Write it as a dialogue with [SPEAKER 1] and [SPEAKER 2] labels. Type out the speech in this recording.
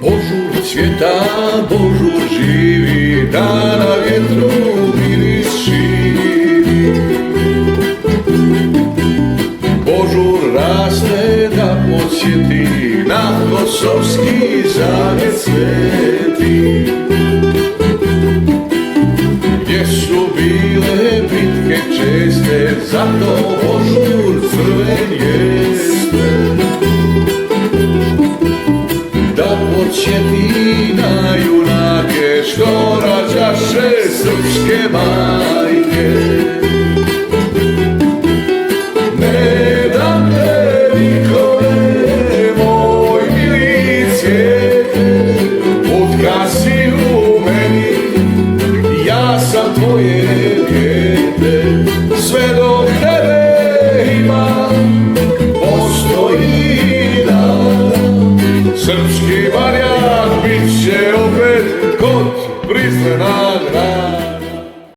[SPEAKER 1] Božur cvjeta, božur živi, da na vjetru miris širi. Božur raste da podsjeti na Kosovski zavjet sveti. Gdje su bile bitke česte, zato božur crven jeste. Da podsjeti na junake što rađaše srpske majke. Ne dam te nikome, moj mili cvijete, utka si u meni, ja sam tvoje dijete. Sve dok tebe ima, postoji dan. Srpski barjak bit će opet kod Prizrena grad.